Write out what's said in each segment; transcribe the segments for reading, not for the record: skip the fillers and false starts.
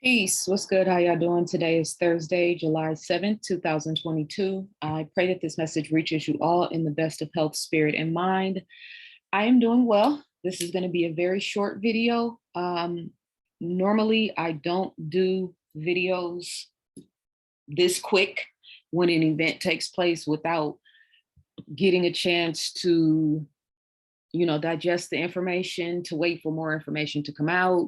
Peace. What's good? How y'all doing? Today is Thursday, July 7th, 2022. I pray that this message reaches you all in the best of health, spirit, and mind. I am doing well. This is going to be a very short video. Normally, I don't do videos this quick when an event takes place without getting a chance to, digest the information, to wait for more information to come out.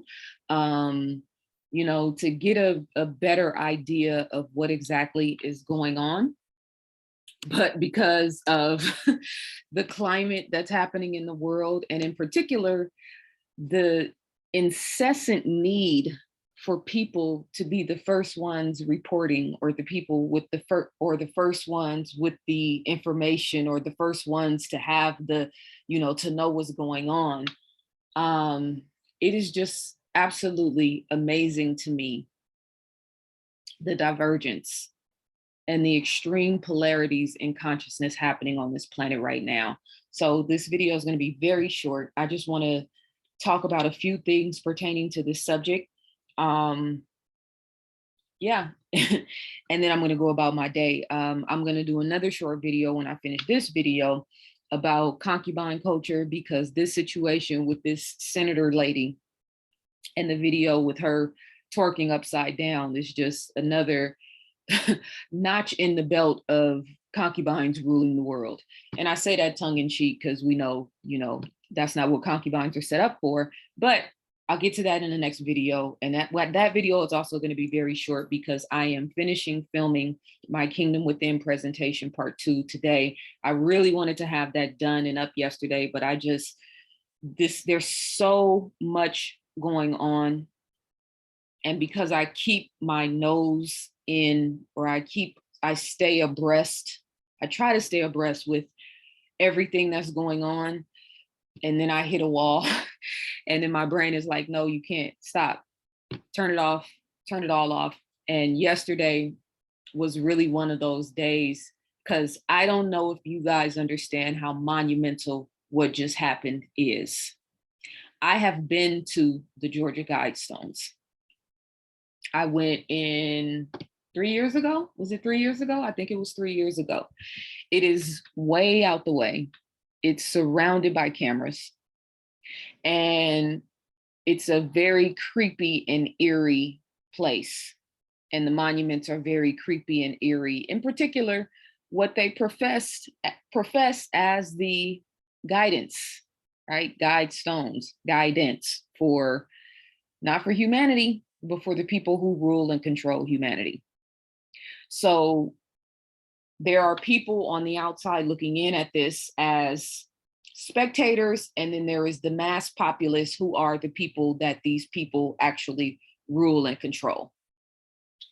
To get a better idea of what exactly is going on. But because of the climate that's happening in the world, and in particular, the incessant need for people to be the first ones reporting, or the people with the first ones with the information, or the first ones to have to know what's going on. It is just absolutely amazing to me, the divergence and the extreme polarities in consciousness happening on this planet right now. So this video is going to be very short. I just want to talk about a few things pertaining to this subject. And then I'm going to go about my day. I'm going to do another short video when I finish this video about concubine culture, because this situation with this senator lady and the video with her twerking upside down is just another notch in the belt of concubines ruling the world. And I say that tongue in cheek because we know, that's not what concubines are set up for. But I'll get to that in the next video. And that video is also going to be very short because I am finishing filming my Kingdom Within presentation part 2 today. I really wanted to have that done and up yesterday, but there's so much going on. And because I keep my nose in, or I stay abreast, I try to stay abreast with everything that's going on. And then I hit a wall and then my brain is like, no, you can't, stop, turn it off, turn it all off. And yesterday was really one of those days, because I don't know if you guys understand how monumental what just happened is. I have been to the Georgia Guidestones. I went in 3 years ago. Was it 3 years ago? I think it was 3 years ago. It is way out the way. It's surrounded by cameras. And it's a very creepy and eerie place. And the monuments are very creepy and eerie. In particular, what they profess as the guidance, right? Guidestones, guidance for, not for humanity, but for the people who rule and control humanity. So there are people on the outside looking in at this as spectators, and then there is the mass populace who are the people that these people actually rule and control.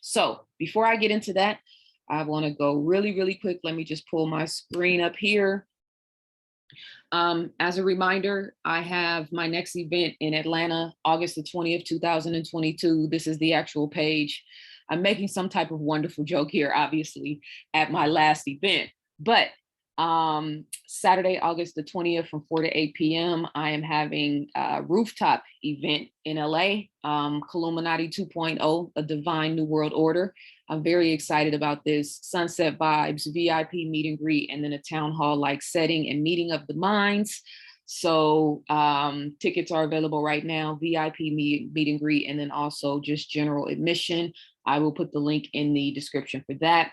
So before I get into that, I want to go really, really quick. Let me just pull my screen up here. As a reminder, I have my next event in Atlanta, August the 20th, 2022. This is the actual page. I'm making some type of wonderful joke here, obviously, at my last event. But Saturday, August the 20th from 4 to 8 p.m., I am having a rooftop event in LA, Illuminati 2.0, a divine new world order. I'm very excited about this. Sunset vibes, VIP meet and greet, and then a town hall like setting and meeting of the minds. So tickets are available right now, VIP meet and greet, and then also just general admission. I will put the link in the description for that.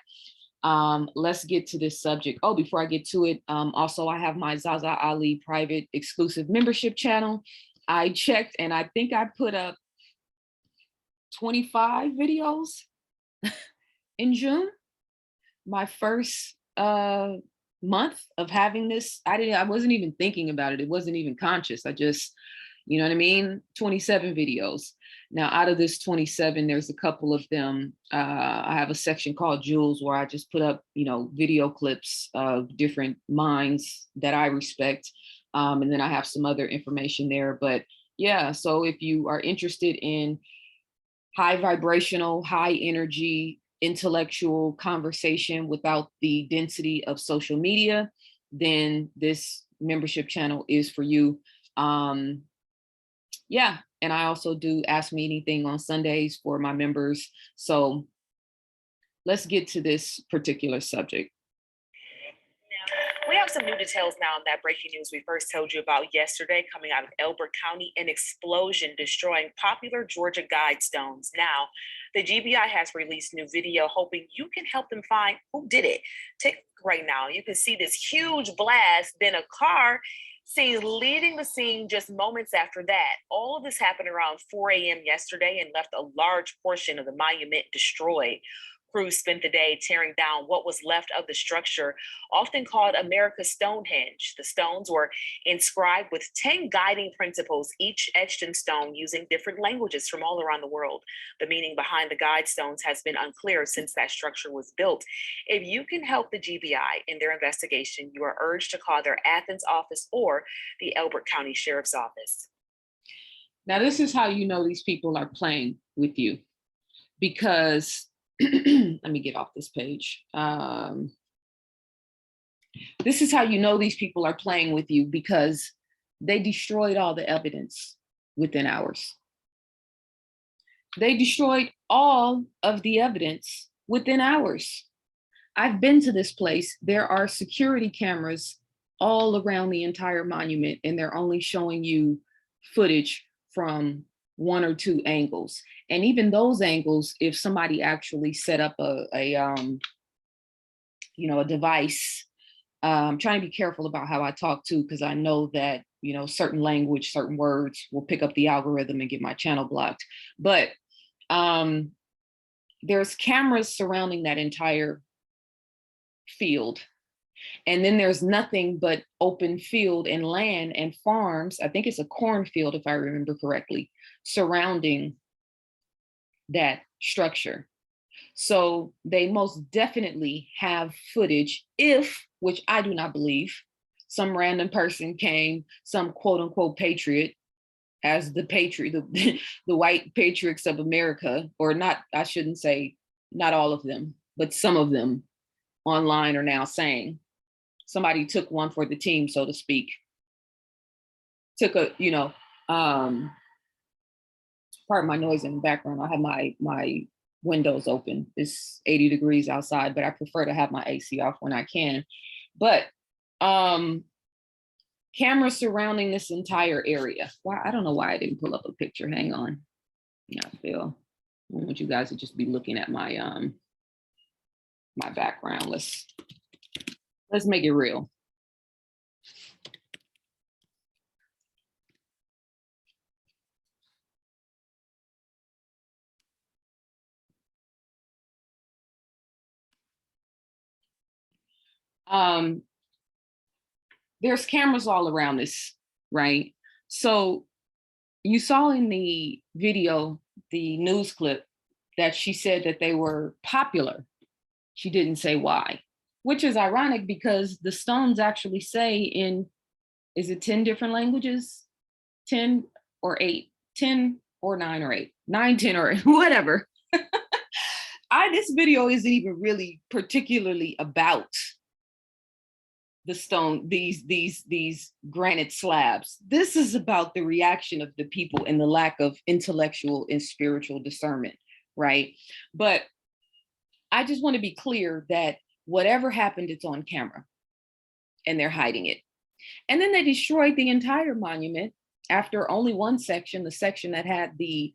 Let's get to this subject. Oh, before I get to it, also I have my ZaZaAli private exclusive membership channel. I checked and I think I put up 25 videos in June, my first month of having this. I wasn't even thinking about it. It wasn't even conscious. I just, 27 videos. Now, out of this 27, there's a couple of them. I have a section called Jewels where I just put up, video clips of different minds that I respect. And then I have some other information there. But yeah, so if you are interested in high vibrational, high energy, intellectual conversation without the density of social media, then this membership channel is for you. Yeah, and I also do Ask Me Anything on Sundays for my members. So let's get to this particular subject. We have some new details now on that breaking news we first told you about yesterday coming out of Elbert County, an explosion destroying popular Georgia Guidestones. Now, the GBI has released new video hoping you can help them find who did it. Take right now, you can see this huge blast, then a car seen leaving the scene just moments after that. All of this happened around 4 a.m. yesterday and left a large portion of the monument destroyed. Crews spent the day tearing down what was left of the structure, often called America's Stonehenge. The stones were inscribed with 10 guiding principles, each etched in stone using different languages from all around the world. The meaning behind the Guidestones has been unclear since that structure was built. If you can help the GBI in their investigation, you are urged to call their Athens office or the Elbert County Sheriff's Office. Now, this is how you know these people are playing with you, because let me get off this page. This is how you know these people are playing with you, because they destroyed all the evidence within hours. They destroyed all of the evidence within hours. I've been to this place. There are security cameras all around the entire monument, and they're only showing you footage from one or two angles. And even those angles, if somebody actually set up a device, I'm trying to be careful about how I talk too, because I know that, certain language, certain words will pick up the algorithm and get my channel blocked. But there's cameras surrounding that entire field. And then there's nothing but open field and land and farms. I think it's a cornfield, if I remember correctly, surrounding that structure. So they most definitely have footage if, which I do not believe, some random person came, some quote unquote patriot, as the patriot, the white patriots of America, or not, I shouldn't say not all of them, but some of them online are now saying, somebody took one for the team, so to speak. Took a, pardon my noise in the background. I have my windows open. It's 80 degrees outside, but I prefer to have my AC off when I can. But cameras surrounding this entire area. Why? I don't know why I didn't pull up a picture. Hang on. Yeah, I want you guys to just be looking at my my background. Let's make it real. There's cameras all around this, right? So you saw in the video, the news clip, that she said that they were popular. She didn't say why, which is ironic because the stones actually say in, is it 10 different languages? 10 or 8, 10 or 9 or 8, 9, 10 or whatever. This video isn't even really particularly about the stone, these granite slabs. This is about the reaction of the people and the lack of intellectual and spiritual discernment, right? But I just want to be clear that whatever happened, it's on camera and they're hiding it. And then they destroyed the entire monument after only one section, the section that had the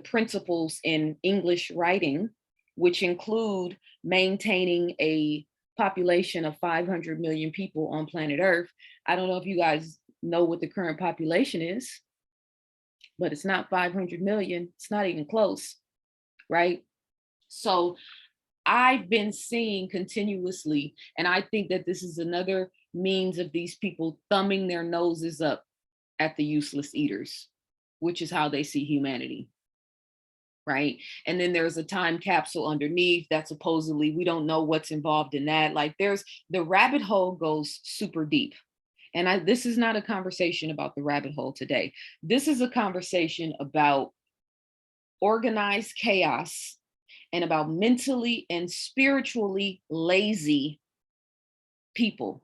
principles in English writing, which include maintaining a population of 500 million people on planet Earth. I don't know if you guys know what the current population is, but it's not 500 million. It's not even close, right? So I've been seeing continuously, and I think that this is another means of these people thumbing their noses up at the useless eaters, which is how they see humanity. Right. And then there's a time capsule underneath that supposedly we don't know what's involved in that. Like the rabbit hole goes super deep. And this is not a conversation about the rabbit hole today. This is a conversation about organized chaos and about mentally and spiritually lazy people.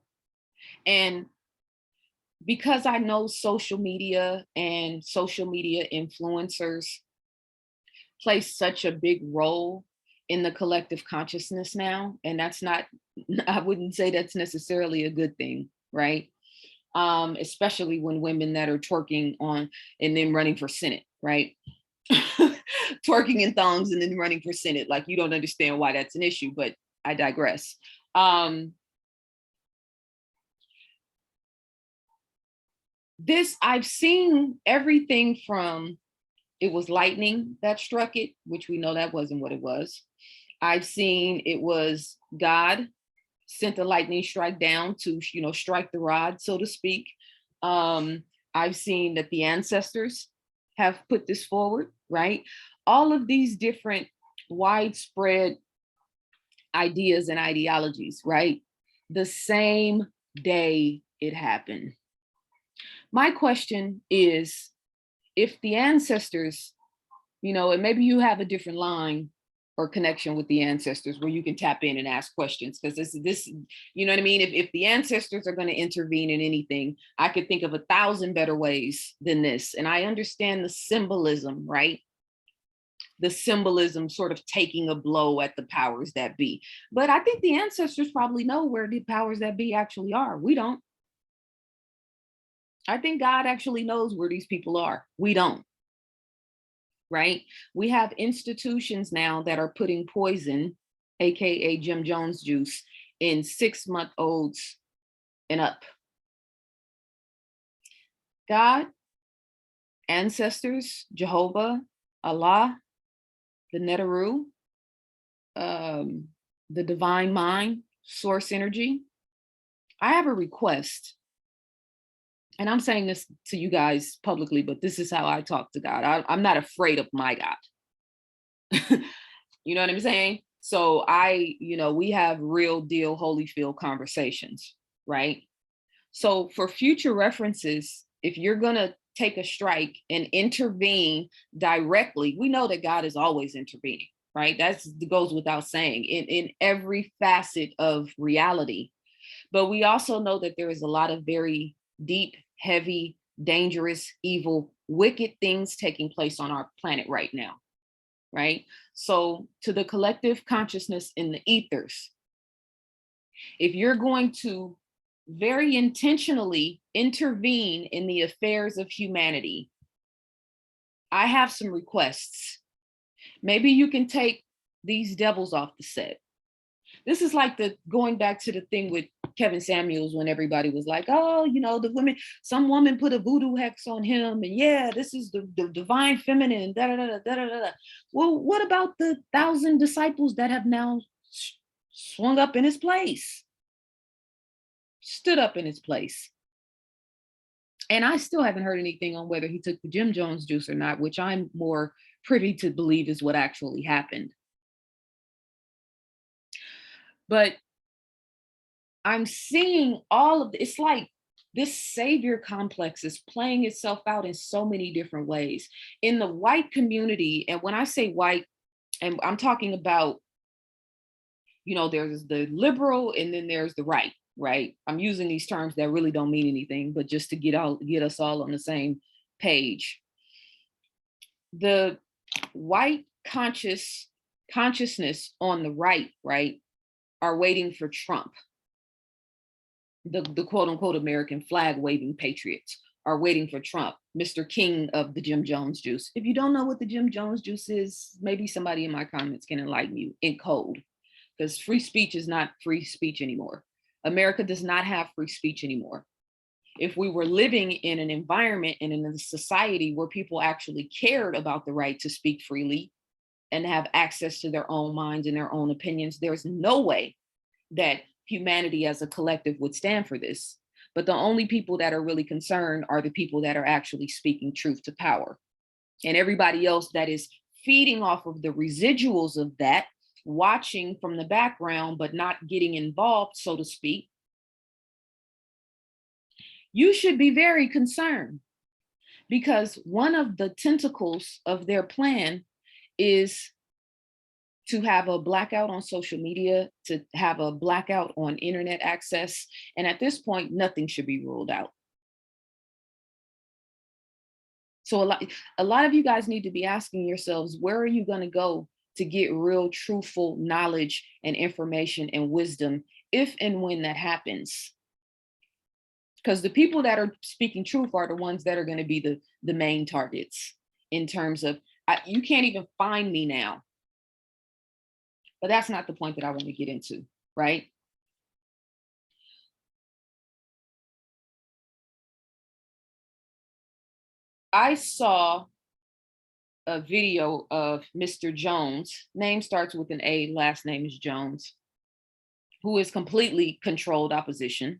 And because I know social media and social media influencers play such a big role in the collective consciousness now, and that's not, I wouldn't say that's necessarily a good thing, right? Especially when women that are twerking on and then running for Senate, right? Twerking in thongs and then running for Senate. Like, you don't understand why that's an issue, but I digress. I've seen everything from, it was lightning that struck it, which we know that wasn't what it was. I've seen it was God sent the lightning strike down to, strike the rod, so to speak. I've seen that the ancestors have put this forward, right? All of these different widespread ideas and ideologies, right? The same day it happened. My question is, if the ancestors, and maybe you have a different line or connection with the ancestors where you can tap in and ask questions, because this, you know what I mean? If the ancestors are going to intervene in anything, I could think of 1,000 better ways than this. And I understand the symbolism, right? The symbolism sort of taking a blow at the powers that be. But I think the ancestors probably know where the powers that be actually are. We don't. I think God actually knows where these people are. We don't. Right? We have institutions now that are putting poison, AKA Jim Jones juice, in 6-month-olds and up. God, ancestors, Jehovah, Allah, the Neteru, the divine mind, source energy. I have a request. And I'm saying this to you guys publicly, but this is how I talk to God. I'm not afraid of my God. You know what I'm saying? So we have real deal Holyfield conversations, right? So for future references, if you're going to take a strike and intervene directly, we know that God is always intervening, right? That goes without saying in every facet of reality. But we also know that there is a lot of very deep, heavy, dangerous, evil, wicked things taking place on our planet right now, right? So to the collective consciousness in the ethers, if you're going to very intentionally intervene in the affairs of humanity, I have some requests. Maybe you can take these devils off the set. This is like going back to the thing with Kevin Samuels when everybody was like, oh, the women, some woman put a voodoo hex on him. And yeah, this is the divine feminine, da da da da da da. Well, what about the 1,000 disciples that have now swung up in his place? Stood up in his place. And I still haven't heard anything on whether he took the Jim Jones juice or not, which I'm more privy to believe is what actually happened. But I'm seeing all of it's like this savior complex is playing itself out in so many different ways in the white community. And when I say white, and I'm talking about, there's the liberal and then there's the right? I'm using these terms that really don't mean anything, but just to get us all on the same page. The white consciousness on the right, are waiting for Trump. The quote unquote American flag waving patriots are waiting for Trump, Mr. King of the Jim Jones juice. If you don't know what the Jim Jones juice is, maybe somebody in my comments can enlighten you in code, because free speech is not free speech anymore. America does not have free speech anymore. If we were living in an environment and in a society where people actually cared about the right to speak freely and have access to their own minds and their own opinions, there's no way that humanity as a collective would stand for this. But the only people that are really concerned are the people that are actually speaking truth to power. And everybody else that is feeding off of the residuals of that, watching from the background, but not getting involved, so to speak, you should be very concerned, because one of the tentacles of their plan is to have a blackout on social media, to have a blackout on internet access. And at this point, nothing should be ruled out. So a lot of you guys need to be asking yourselves, where are you going to go to get real, truthful knowledge and information and wisdom if and when that happens? Because the people that are speaking truth are the ones that are going to be the main targets in terms of, you can't even find me now. But that's not the point that I want to get into, right? I saw a video of Mr. Jones, name starts with an A, last name is Jones, who is completely controlled opposition.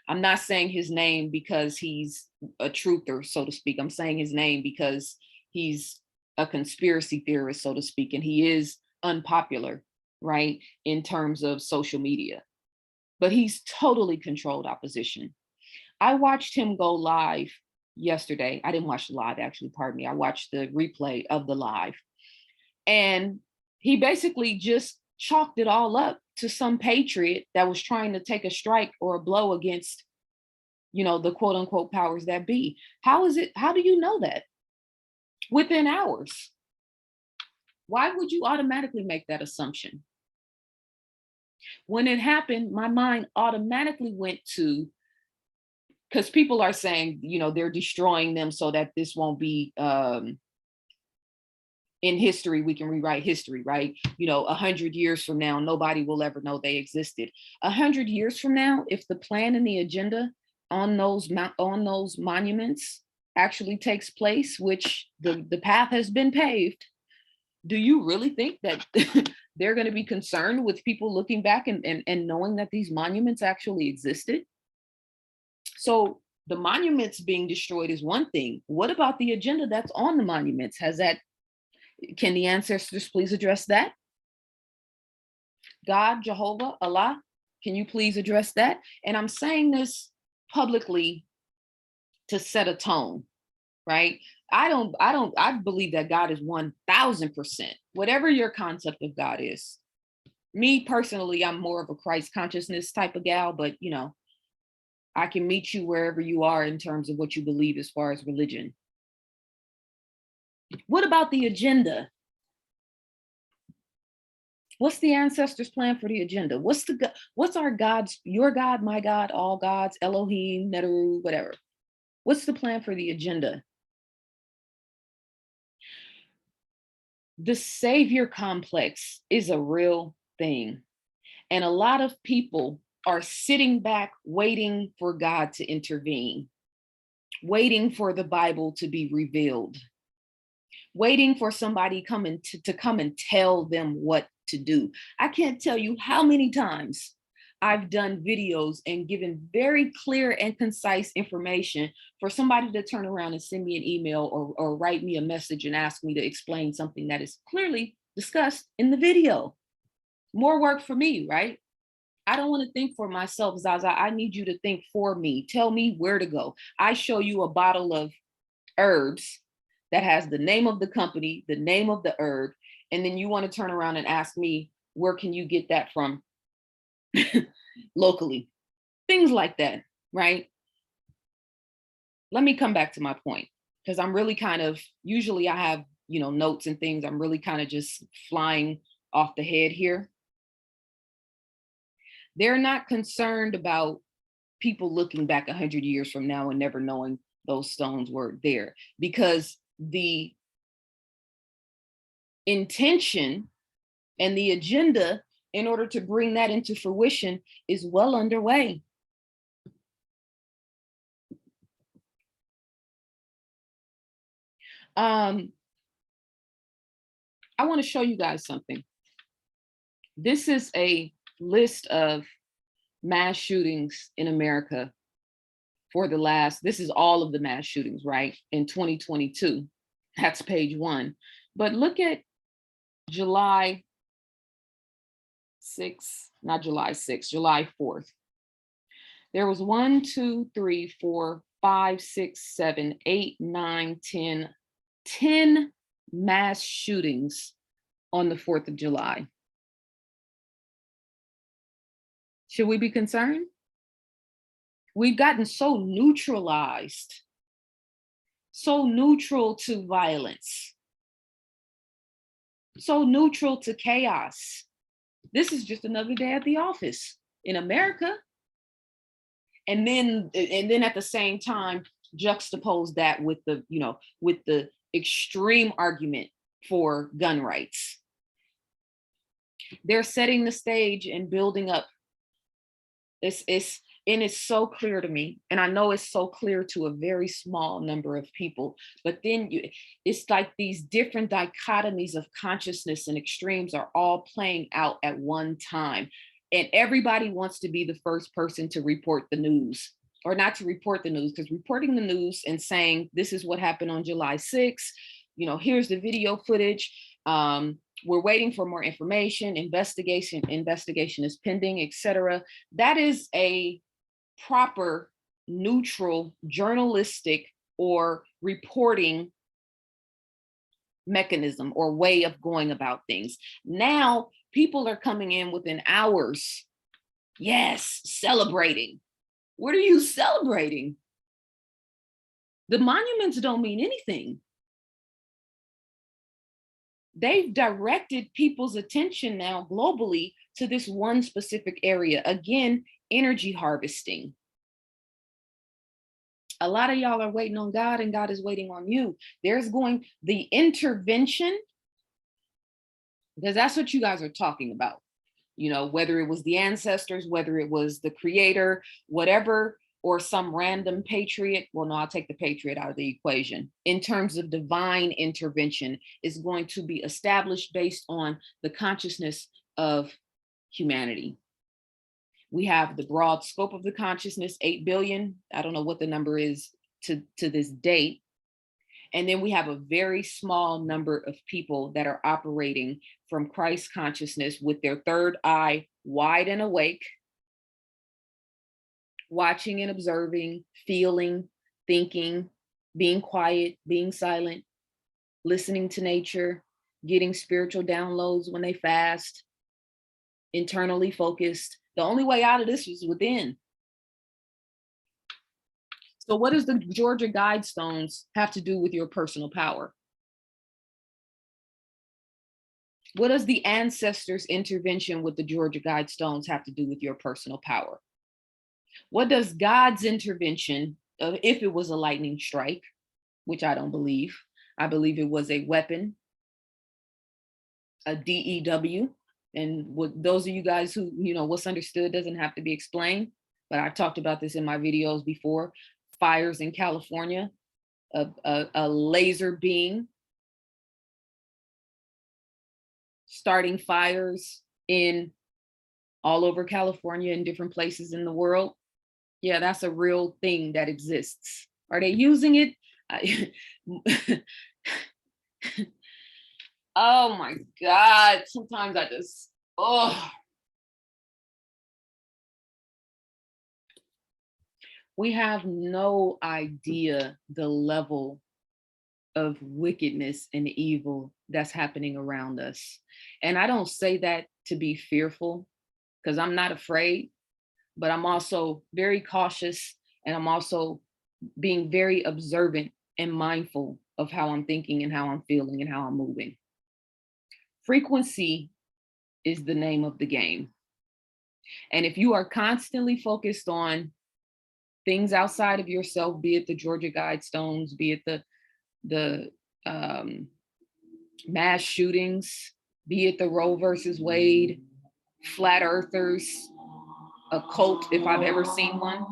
I'm not saying his name because he's a truther, so to speak. I'm saying his name because he's a conspiracy theorist, so to speak, and he is unpopular, right, in terms of social media. But he's totally controlled opposition. I watched him go live yesterday. I didn't watch the live, actually, pardon me. I watched the replay of the live. And he basically just chalked it all up to some patriot that was trying to take a strike or a blow against, the quote unquote powers that be. How do you know that? Within hours. Why would you automatically make that assumption? When it happened, my mind automatically went to, because people are saying, they're destroying them so that this won't be in history, we can rewrite history, right? 100 years from now, nobody will ever know they existed. 100 years from now, if the plan and the agenda on those monuments actually takes place, which the path has been paved, do you really think that they're going to be concerned with people looking back and knowing that these monuments actually existed? So the monuments being destroyed is one thing. What about the agenda that's on the monuments? Can the ancestors please address that? God, Jehovah, Allah, can you please address that? And I'm saying this publicly to set a tone, right? I believe that God is 1000%, whatever your concept of God is. Me personally, I'm more of a Christ consciousness type of gal, but I can meet you wherever you are in terms of what you believe as far as religion. What about the agenda? What's the ancestors' plan for the agenda? What's our God's, your God, my God, all gods, Elohim, Neteru, whatever? What's the plan for the agenda? The savior complex is a real thing. And a lot of people are sitting back waiting for God to intervene, waiting for the Bible to be revealed, waiting for somebody to come and tell them what to do. I can't tell you how many times I've done videos and given very clear and concise information for somebody to turn around and send me an email or write me a message and ask me to explain something that is clearly discussed in the video. More work for me, right? I don't want to think for myself, ZaZa. I need you to think for me. Tell me where to go. I show you a bottle of herbs that has the name of the company, the name of the herb, and then you want to turn around and ask me, where can you get that from locally? Things like that, right? Let me come back to my point, because I'm really kind of, usually I have, notes and things. I'm really kind of just flying off the head here. They're not concerned about people looking back 100 years from now and never knowing those stones were there, because the intention and the agenda in order to bring that into fruition is well underway. I want to show you guys something. This is a list of mass shootings in America for this is all of the mass shootings, right? In 2022, that's page 1. But look at July 6th, not July 6th, July 4th. There was 1, 2, 3, 4, 5, 6, 7, 8, 9, 10 mass shootings on the 4th of July. Should we be concerned? We've gotten so neutralized, so neutral to violence, so neutral to chaos. This is just another day at the office in America. And then at the same time, juxtapose that with the, with the extreme argument for gun rights. They're setting the stage and building up. It's so clear to me, and I know it's so clear to a very small number of people, but then it's like these different dichotomies of consciousness and extremes are all playing out at one time, and everybody wants to be the first person to report the news, or not to report the news, because reporting the news and saying this is what happened on July 6th, here's the video footage, we're waiting for more information, investigation is pending, etc. That is a proper, neutral, journalistic or reporting mechanism or way of going about things. Now, people are coming in within hours. Yes, celebrating. What are you celebrating? The monuments don't mean anything. They've directed people's attention now globally to this one specific area. Again, energy harvesting. A lot of y'all are waiting on God and God is waiting on you. The intervention, because that's what you guys are talking about. Whether it was the ancestors, whether it was the creator, whatever, or some random patriot. Well, no, I'll take the patriot out of the equation. In terms of divine intervention, is going to be established based on the consciousness of humanity. We have the broad scope of the consciousness, 8 billion. I don't know what the number is to this date. And then we have a very small number of people that are operating from Christ consciousness with their third eye wide and awake, watching and observing, feeling, thinking, being quiet, being silent, listening to nature, getting spiritual downloads when they fast, internally focused. The only way out of this is within. So what does the Georgia Guidestones have to do with your personal power? What does the ancestors' intervention with the Georgia Guidestones have to do with your personal power? What does God's intervention, if it was a lightning strike, which I don't believe, I believe it was a weapon, a DEW, and what those of you guys who, what's understood doesn't have to be explained, but I've talked about this in my videos before. Fires in California, a laser beam starting fires in all over California and different places in the world. Yeah, that's a real thing that exists. Are they using it? Oh my God, sometimes I just, we have no idea the level of wickedness and evil that's happening around us. And I don't say that to be fearful, because I'm not afraid, but I'm also very cautious, and I'm also being very observant and mindful of how I'm thinking and how I'm feeling and how I'm moving. Frequency is the name of the game. And if you are constantly focused on things outside of yourself, be it the Georgia Guidestones, be it the mass shootings, be it the Roe versus Wade, flat earthers, a cult, if I've ever seen one.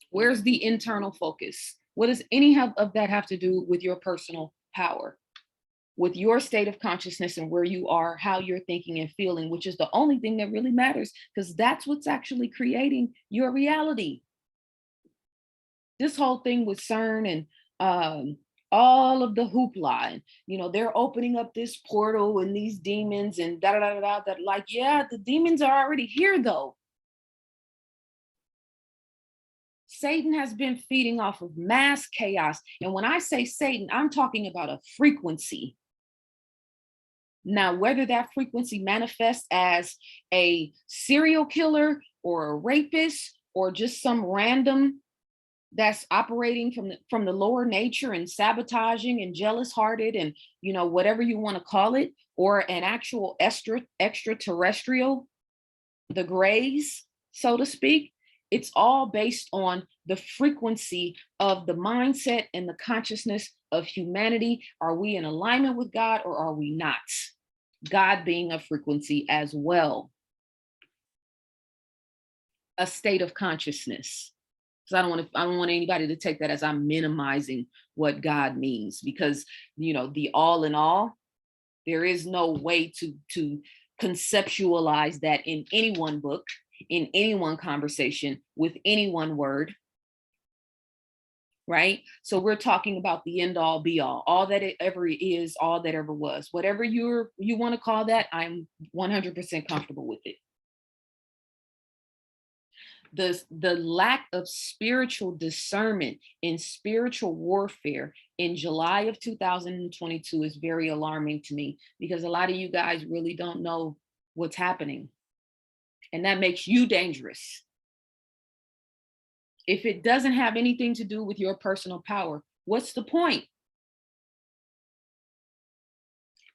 Where's the internal focus? What does any of that have to do with your personal power, with your state of consciousness and where you are, how you're thinking and feeling, which is the only thing that really matters, because that's what's actually creating your reality. This whole thing with CERN and all of the hoopla, and they're opening up this portal and these demons and that, like, yeah, the demons are already here though. Satan has been feeding off of mass chaos. And when I say Satan, I'm talking about a frequency. Now, whether that frequency manifests as a serial killer or a rapist or just some random that's operating from the lower nature and sabotaging and jealous hearted and, you know, whatever you want to call it, or an actual extraterrestrial, the grays, so to speak. It's all based on the frequency of the mindset and the consciousness of humanity. Are we in alignment with God or are we not? God being a frequency as well, a state of consciousness. Because I don't want anybody to take that as I'm minimizing what God means, because, you know, the all in all, there is no way to conceptualize that in any one book, in any one conversation, with any one word, right? So we're talking about the end all be all that it ever is, all that ever was, whatever you want to call that. I'm 100% comfortable with it. The lack of spiritual discernment in spiritual warfare in July of 2022 is very alarming to me, because a lot of you guys really don't know what's happening. And that makes you dangerous. If it doesn't have anything to do with your personal power, what's the point?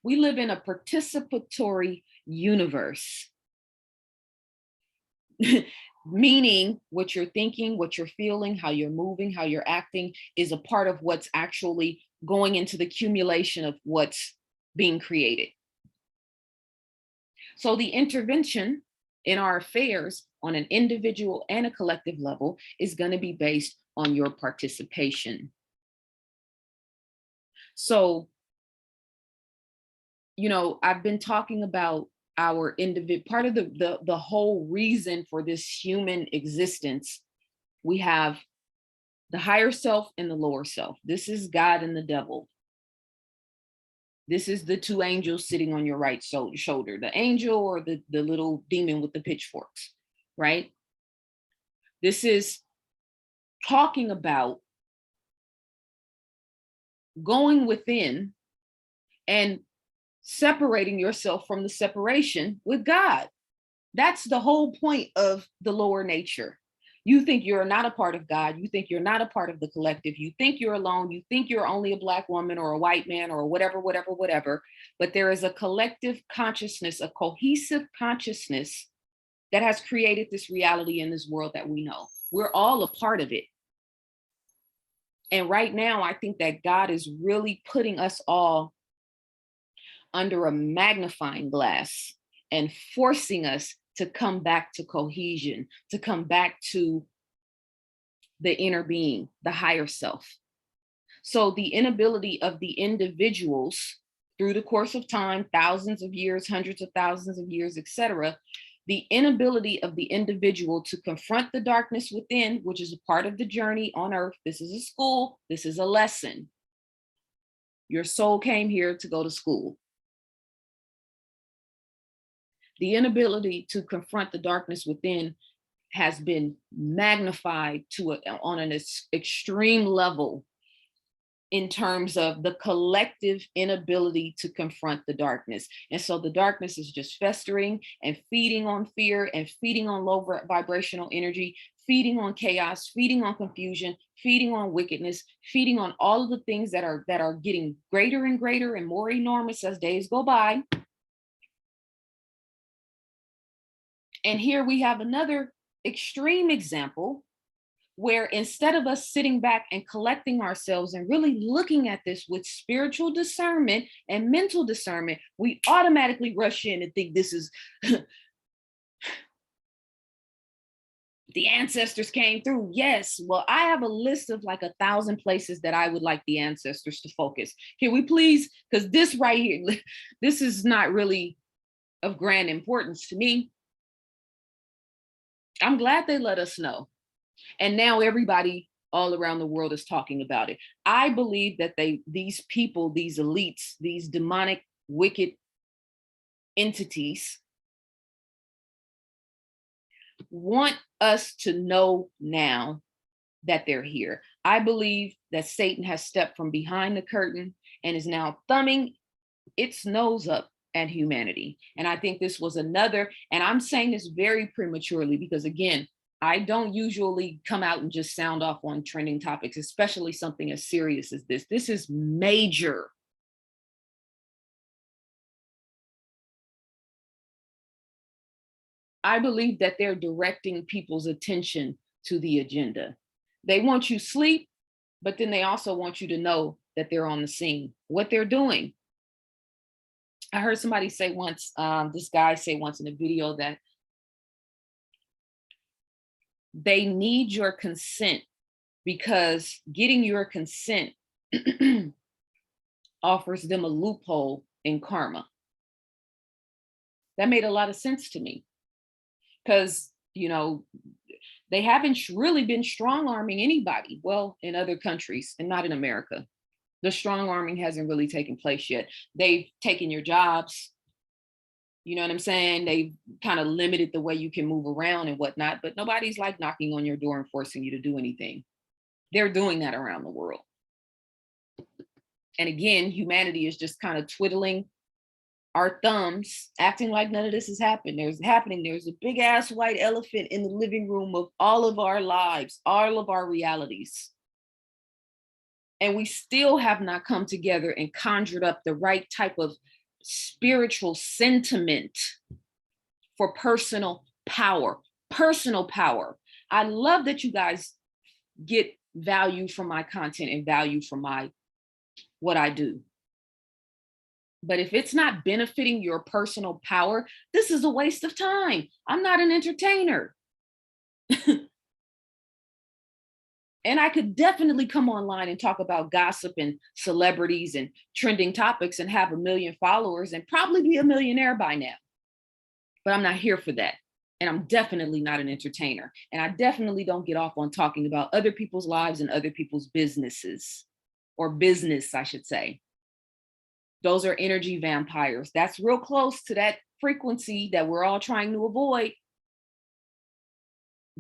We live in a participatory universe. Meaning what you're thinking, what you're feeling, how you're moving, how you're acting is a part of what's actually going into the accumulation of what's being created. So the intervention in our affairs on an individual and a collective level is going to be based on your participation. So, you know, I've been talking about our individual part of the whole reason for this human existence. We have the higher self and the lower self. This is God and the devil. This is the two angels sitting on your right shoulder, the angel or the little demon with the pitchforks, right? This is talking about going within and separating yourself from the separation with God. That's the whole point of the lower nature. You think you're not a part of God. You think you're not a part of the collective. You think you're alone. You think you're only a Black woman or a white man or whatever, whatever, whatever. But there is a collective consciousness, a cohesive consciousness that has created this reality in this world that we know. We're all a part of it. And right now, I think that God is really putting us all under a magnifying glass and forcing us to come back to cohesion, to come back to the inner being, the higher self. So the inability of the individuals through the course of time, thousands of years, hundreds of thousands of years, etc., the inability of the individual to confront the darkness within, which is a part of the journey on earth. This is a school, this is a lesson. Your soul came here to go to school. The inability to confront the darkness within has been magnified on an extreme level in terms of the collective inability to confront the darkness. And so the darkness is just festering and feeding on fear and feeding on low vibrational energy, feeding on chaos, feeding on confusion, feeding on wickedness, feeding on all of the things that are getting greater and greater and more enormous as days go by. And here we have another extreme example where instead of us sitting back and collecting ourselves and really looking at this with spiritual discernment and mental discernment, we automatically rush in and think this is the ancestors came through. Yes. Well, I have a list of like 1,000 places that I would like the ancestors to focus. Can we please? Because this right here, this is not really of grand importance to me. I'm glad they let us know. And now everybody all around the world is talking about it. I believe that these people, these elites, these demonic, wicked entities want us to know now that they're here. I believe that Satan has stepped from behind the curtain and is now thumbing its nose up at humanity. And I think this was another, and I'm saying this very prematurely because again, I don't usually come out and just sound off on trending topics, especially something as serious as this. This is major. I believe that they're directing people's attention to the agenda. They want you sleep, but then they also want you to know that they're on the scene, what they're doing. I heard somebody say once, this guy say once in a video that they need your consent because getting your consent offers them a loophole in karma. That made a lot of sense to me because, you know, they haven't really been strong arming anybody. Well, in other countries and not in America. The strong arming hasn't really taken place yet. They've taken your jobs. You know what I'm saying? They've kind of limited the way you can move around and whatnot, but nobody's like knocking on your door and forcing you to do anything. They're doing that around the world. And again, humanity is just kind of twiddling our thumbs, acting like none of this is happening. There's a big ass white elephant in the living room of all of our lives, all of our realities. And we still have not come together and conjured up the right type of spiritual sentiment for personal power. Personal power. I love that you guys get value from my content and value from what I do. But if it's not benefiting your personal power, this is a waste of time. I'm not an entertainer. And I could definitely come online and talk about gossip and celebrities and trending topics and have 1 million followers and probably be a millionaire by now. But I'm not here for that. And I'm definitely not an entertainer. And I definitely don't get off on talking about other people's lives and other people's businesses, or business, I should say. Those are energy vampires. That's real close to that frequency that we're all trying to avoid.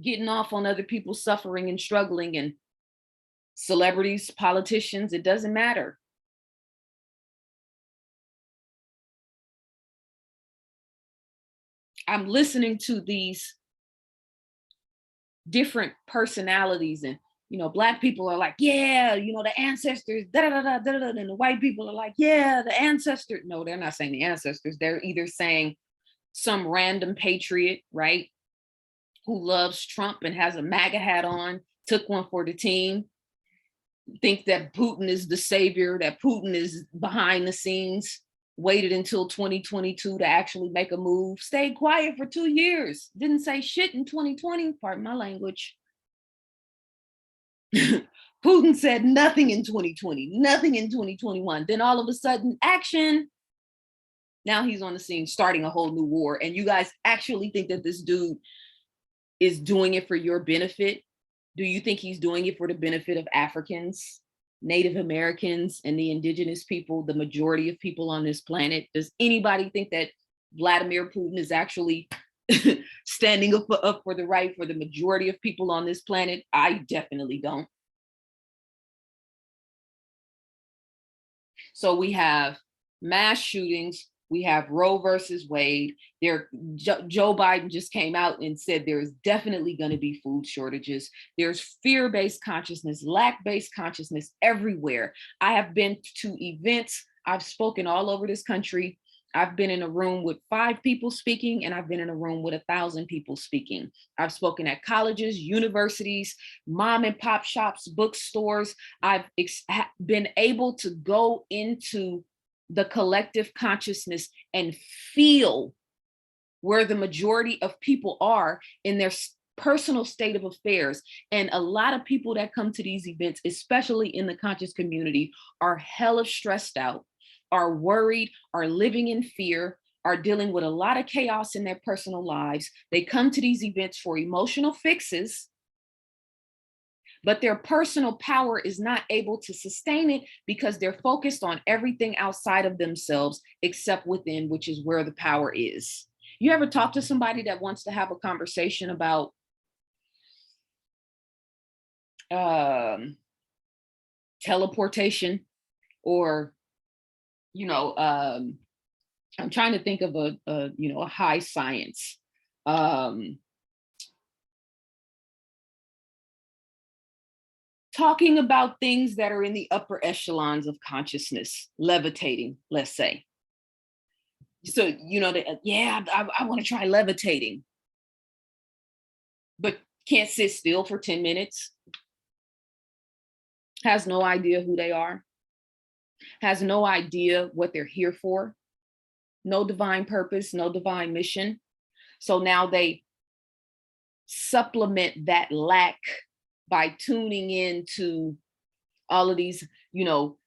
Getting off on other people suffering and struggling, and celebrities, politicians, it doesn't matter. I'm listening to these different personalities, and Black people are like, yeah, the ancestors, da da da da da, and the white people are like, yeah, the ancestors. No, they're not saying the ancestors. They're either saying some random patriot, right, who loves Trump and has a MAGA hat on, took one for the team, think that Putin is the savior, that Putin is behind the scenes, waited until 2022 to actually make a move, stayed quiet for 2 years, didn't say shit in 2020, pardon my language. Putin said nothing in 2020, nothing in 2021. Then all of a sudden, action. Now he's on the scene starting a whole new war. And you guys actually think that this dude is doing it for your benefit? Do you think he's doing it for the benefit of Africans, Native Americans, and the indigenous people, the majority of people on this planet? Does anybody think that Vladimir Putin is actually standing up for the right for the majority of people on this planet? I definitely don't. So we have mass shootings. We have Roe versus Wade. Joe Biden just came out and said there's definitely going to be food shortages. There's fear-based consciousness, lack-based consciousness everywhere. I have been to events. I've spoken all over this country. I've been in a room with 5 people speaking, and I've been in a room with 1,000 people speaking. I've spoken at colleges, universities, mom and pop shops, bookstores. I've been able to go into the collective consciousness and feel where the majority of people are in their personal state of affairs. And a lot of people that come to these events, especially in the conscious community, are hella stressed out, are worried, are living in fear, are dealing with a lot of chaos in their personal lives. They come to these events for emotional fixes, but their personal power is not able to sustain it because they're focused on everything outside of themselves except within, which is where the power is. You ever talk to somebody that wants to have a conversation about teleportation, or I'm trying to think of a high science talking about things that are in the upper echelons of consciousness, levitating, let's say. So, you know, yeah, I want to try levitating, but can't sit still for 10 minutes, has no idea who they are, has no idea what they're here for, no divine purpose, no divine mission. So now they supplement that lack by tuning into all of these, you know,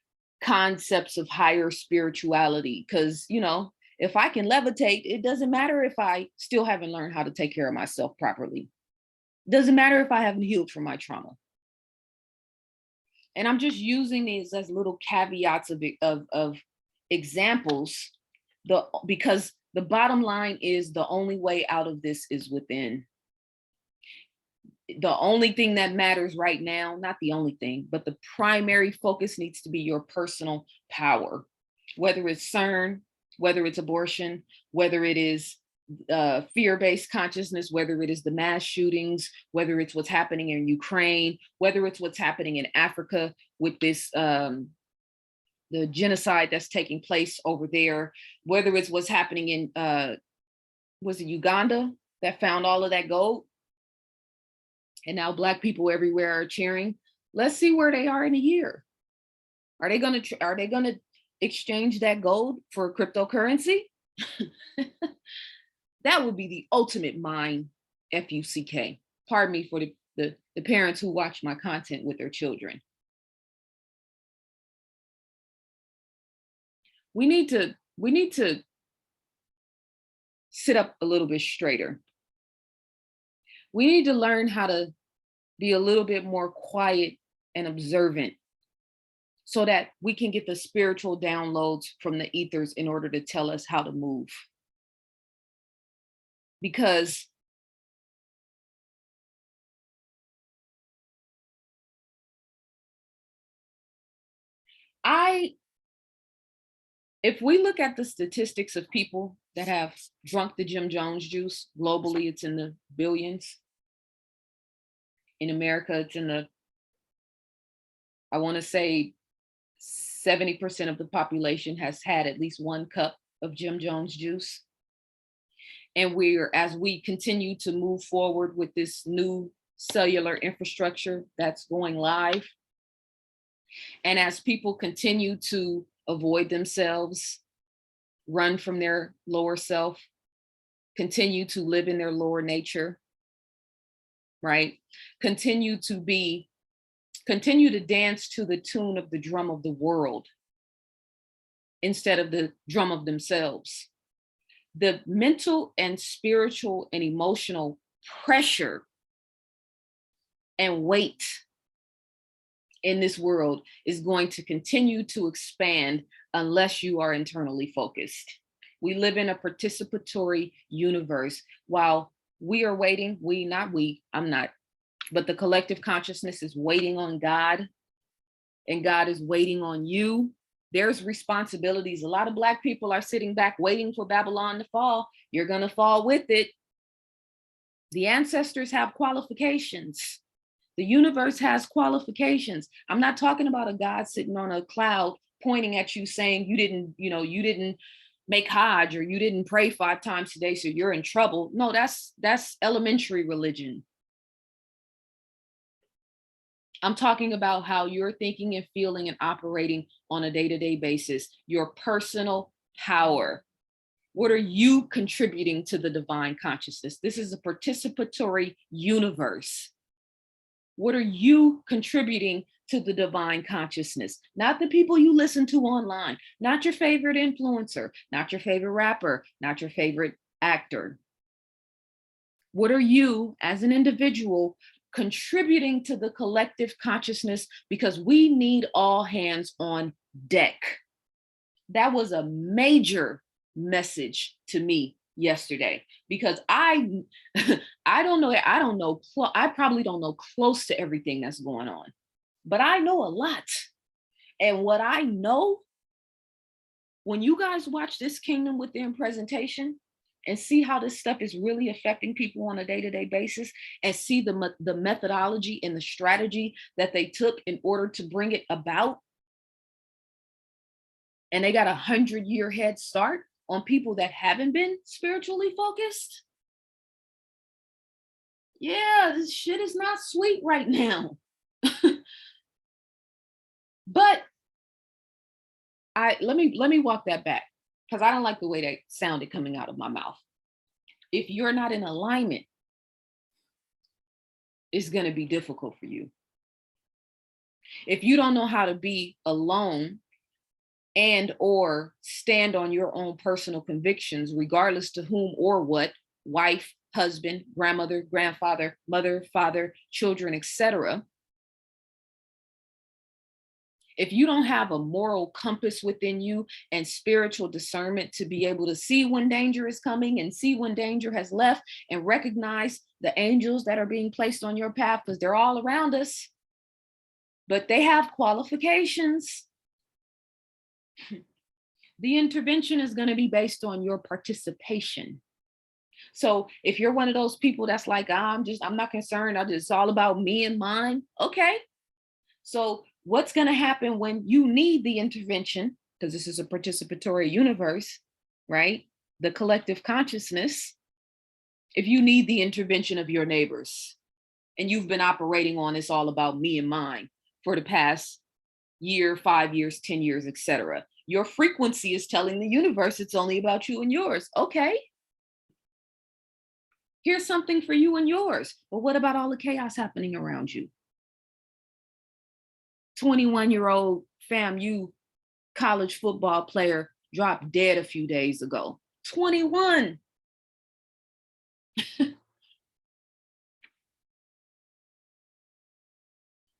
concepts of higher spirituality. Because, you know, if I can levitate, it doesn't matter if I still haven't learned how to take care of myself properly. It doesn't matter if I haven't healed from my trauma. And I'm just using these as little caveats of examples, because the bottom line is the only way out of this is within. The only thing that matters right now, not the only thing, but the primary focus needs to be your personal power, whether it's CERN, whether it's abortion, whether it is fear-based consciousness, whether it is the mass shootings, whether it's what's happening in Ukraine, whether it's what's happening in Africa with this, the genocide that's taking place over there, whether it's what's happening in, was it Uganda that found all of that gold? And now Black people everywhere are cheering. Let's see where they are in a year. Are they gonna exchange that gold for cryptocurrency? That would be the ultimate mind FUCK. Pardon me for the parents who watch my content with their children. We need to sit up a little bit straighter. We need to learn how to be a little bit more quiet and observant so that we can get the spiritual downloads from the ethers in order to tell us how to move. Because if we look at the statistics of people that have drunk the Jim Jones juice, globally, it's in the billions. In America, it's in the, I want to say 70% of the population has had at least one cup of Jim Jones juice. And as we continue to move forward with this new cellular infrastructure that's going live, and as people continue to avoid themselves, run from their lower self, continue to live in their lower nature, right? Continue to dance to the tune of the drum of the world instead of the drum of themselves. The mental and spiritual and emotional pressure and weight in this world is going to continue to expand unless you are internally focused. We live in a participatory universe. While we are waiting, I'm not, but the collective consciousness is waiting on God, and God is waiting on you. There's responsibilities. A lot of Black people are sitting back waiting for Babylon to fall. You're gonna fall with it. The ancestors have qualifications. The universe has qualifications. I'm not talking about a God sitting on a cloud pointing at you saying you didn't make Hajj or you didn't pray 5 times today, so you're in trouble. No, that's elementary religion. I'm talking about how you're thinking and feeling and operating on a day-to-day basis, your personal power. What are you contributing to the divine consciousness? This is a participatory universe. What are you contributing to the divine consciousness? Not the people you listen to online, not your favorite influencer, not your favorite rapper, not your favorite actor. What are you as an individual contributing to the collective consciousness? Because we need all hands on deck. That was a major message to me yesterday, because I probably don't know close to everything that's going on, but I know a lot. And what I know, when you guys watch this Kingdom Within presentation and see how this stuff is really affecting people on a day-to-day basis, and see the methodology and the strategy that they took in order to bring it about. And they got 100-year head start on people that haven't been spiritually focused. Yeah, this shit is not sweet right now. But let me walk that back, because I don't like the way that sounded coming out of my mouth. If you're not in alignment, it's going to be difficult for you. If you don't know how to be alone and or stand on your own personal convictions, regardless to whom or what, wife, husband, grandmother, grandfather, mother, father, children, etc. If you don't have a moral compass within you and spiritual discernment to be able to see when danger is coming and see when danger has left and recognize the angels that are being placed on your path, because they're all around us, but they have qualifications. The intervention is going to be based on your participation. So if you're one of those people that's like, I'm not concerned, it's all about me and mine. Okay. So what's going to happen when you need the intervention? Because this is a participatory universe, right? The collective consciousness. If you need the intervention of your neighbors and you've been operating on it's all about me and mine for the past year, 5 years, 10 years, etc. Your frequency is telling the universe it's only about you and yours. Okay. Here's something for you and yours. But what about all the chaos happening around you? 21-year-old FAMU college football player dropped dead a few days ago. 21.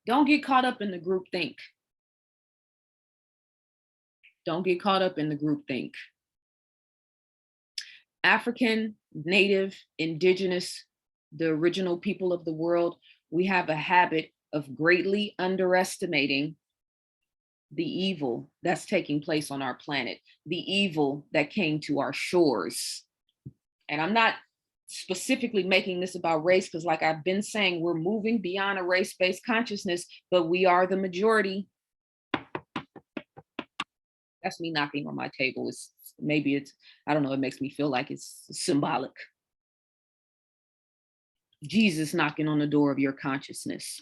Don't get caught up in the group think. Don't get caught up in the group think. African, Native, Indigenous, the original people of the world, we have a habit of greatly underestimating the evil that's taking place on our planet, the evil that came to our shores. And I'm not specifically making this about race, because like I've been saying, we're moving beyond a race-based consciousness, but we are the majority. That's me knocking on my table. I don't know, it makes me feel like it's symbolic. Jesus knocking on the door of your consciousness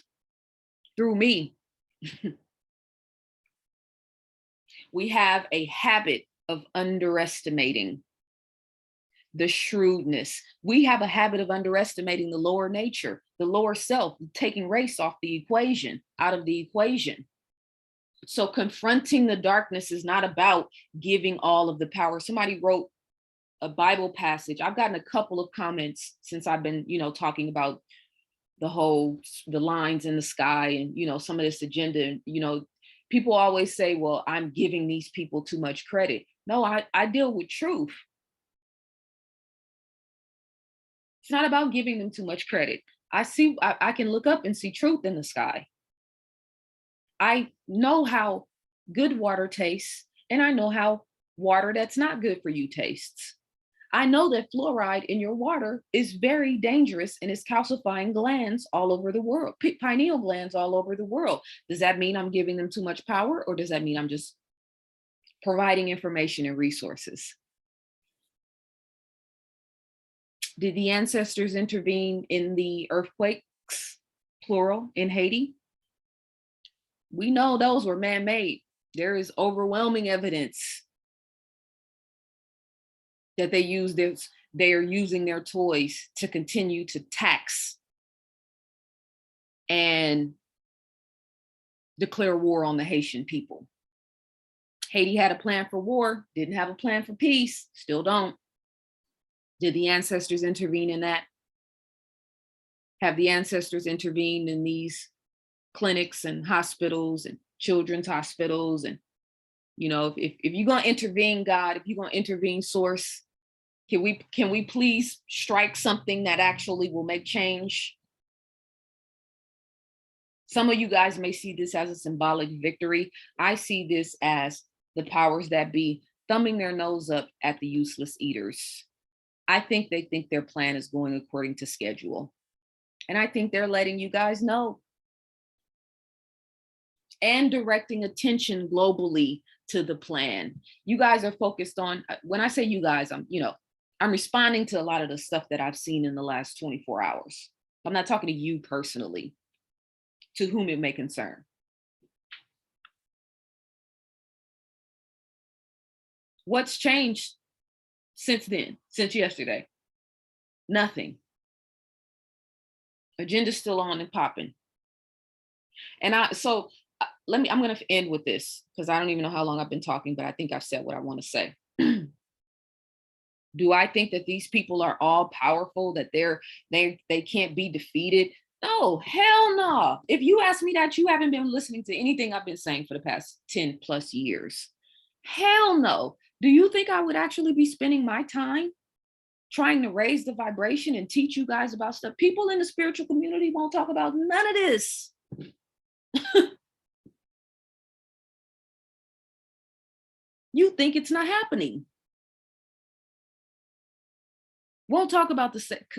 through me. We have a habit of underestimating the shrewdness. We have a habit of underestimating the lower nature, the lower self, taking race off the equation, out of the equation. So confronting the darkness is not about giving all of the power. Somebody wrote a Bible passage. I've gotten a couple of comments since I've been, talking about the lines in the sky and, some of this agenda. People always say, well, I'm giving these people too much credit. No, I deal with truth. It's not about giving them too much credit. I can look up and see truth in the sky. I know how good water tastes, and I know how water that's not good for you tastes. I know that fluoride in your water is very dangerous and is calcifying glands all over the world, pineal glands all over the world. Does that mean I'm giving them too much power, or does that mean I'm just providing information and resources? Did the ancestors intervene in the earthquakes, plural, in Haiti? We know those were man-made. There is overwhelming evidence that they are using their toys to continue to tax and declare war on the Haitian people. Haiti had a plan for war, didn't have a plan for peace, still don't. Did the ancestors intervene in that? Have the ancestors intervened in these clinics and hospitals and children's hospitals? And if you're going to intervene, God, if you're going to intervene, source, can we please strike something that actually will make change? Some of you guys may see this as a symbolic victory. I see this as the powers that be thumbing their nose up at the useless eaters. I think they think their plan is going according to schedule. And I think they're letting you guys know and directing attention globally to the plan. You guys are focused on, when I say you guys, I'm responding to a lot of the stuff that I've seen in the last 24 hours. I'm not talking to you personally, to whom it may concern. What's changed since then, since yesterday? Nothing. Agenda's still on and popping. And I'm going to end with this because I don't even know how long I've been talking, but I think I've said what I want to say. Do I think that these people are all powerful, that they can't be defeated? No, hell no. If you ask me that, you haven't been listening to anything I've been saying for the past 10 plus years. Hell no. Do you think I would actually be spending my time trying to raise the vibration and teach you guys about stuff? People in the spiritual community won't talk about none of this. You think it's not happening. Won't talk about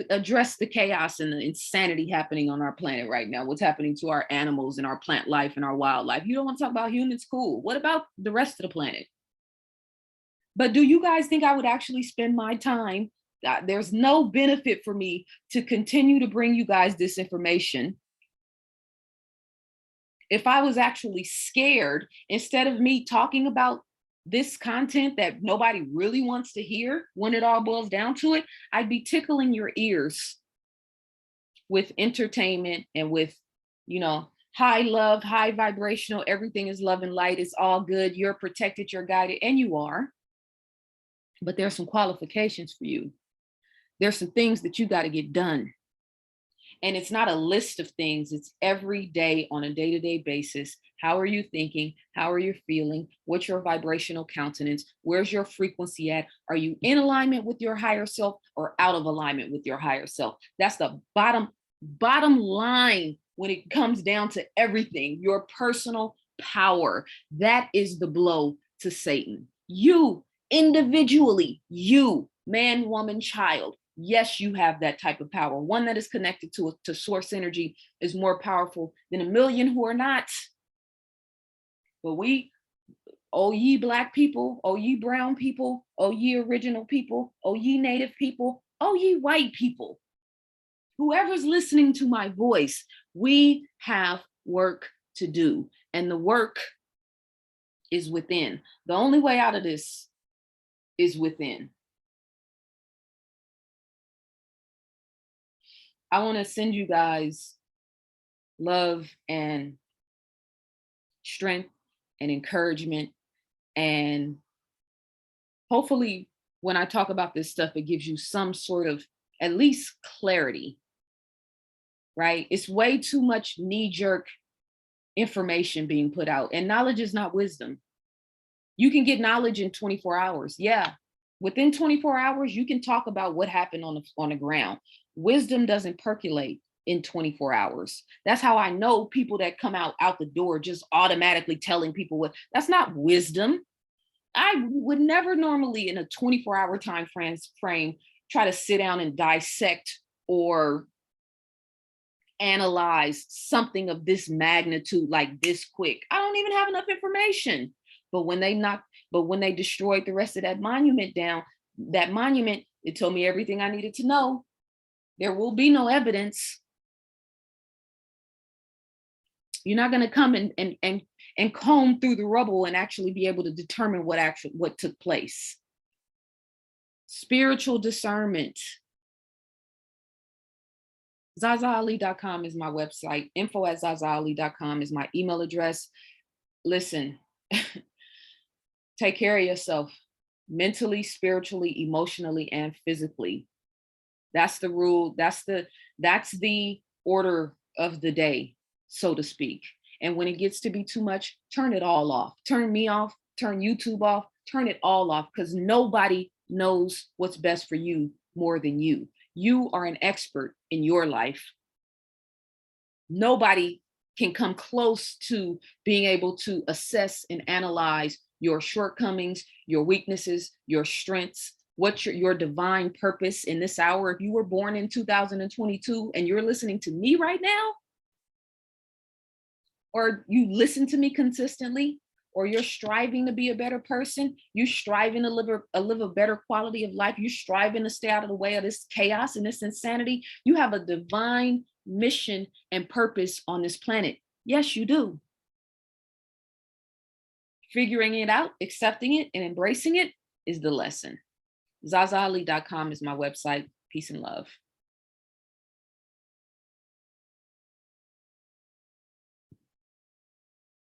address the chaos and the insanity happening on our planet right now. What's happening to our animals and our plant life and our wildlife. You don't want to talk about humans? Cool. What about the rest of the planet? But do you guys think I would actually spend my time? There's no benefit for me to continue to bring you guys this information if I was actually scared, instead of me talking about this content that nobody really wants to hear. When it all boils down to it, I'd be tickling your ears with entertainment and with, high love, high vibrational, everything is love and light. It's all good. You're protected, you're guided, and you are. But there's some qualifications for you. There's some things that you got to get done. And it's not a list of things. It's every day on a day-to-day basis. How are you thinking? How are you feeling? What's your vibrational countenance? Where's your frequency at? Are you in alignment with your higher self or out of alignment with your higher self? That's the bottom line when it comes down to everything. Your personal power. That is the blow to Satan. You individually, you, man, woman, child. Yes, you have that type of power. One that is connected to source energy is more powerful than a million who are not. But we, oh ye Black people, oh ye brown people, oh ye original people, oh ye native people, oh ye white people, whoever's listening to my voice, we have work to do. And the work is within. The only way out of this is within. I want to send you guys love and strength and encouragement. And hopefully when I talk about this stuff, it gives you some sort of at least clarity, right? It's way too much knee-jerk information being put out, and knowledge is not wisdom. You can get knowledge in 24 hours. Yeah. Within 24 hours, you can talk about what happened on the ground. Wisdom doesn't percolate in 24 hours. That's how I know people that come out the door just automatically telling people that's not wisdom. I would never normally in a 24-hour time frame try to sit down and dissect or analyze something of this magnitude like this quick. I don't even have enough information. But when they destroyed the rest of that monument down, it told me everything I needed to know. There will be no evidence. You're not going to come and comb through the rubble and actually be able to determine what took place. Spiritual discernment. ZaZaAli.com is my website. info@ZaZaAli.com is my email address. Listen, take care of yourself mentally, spiritually, emotionally, and physically. That's the rule. That's the order of the day, so to speak. And when it gets to be too much, turn it all off. Turn me off, turn YouTube off, turn it all off, because nobody knows what's best for you more than you. You are an expert in your life. Nobody can come close to being able to assess and analyze your shortcomings, your weaknesses, your strengths, what's your divine purpose in this hour. If you were born in 2022 and you're listening to me right now, or you listen to me consistently, or you're striving to be a better person, you're striving to live a better quality of life, you're striving to stay out of the way of this chaos and this insanity, you have a divine mission and purpose on this planet. Yes, you do. Figuring it out, accepting it, and embracing it is the lesson. ZaZaAli.com is my website. Peace and love.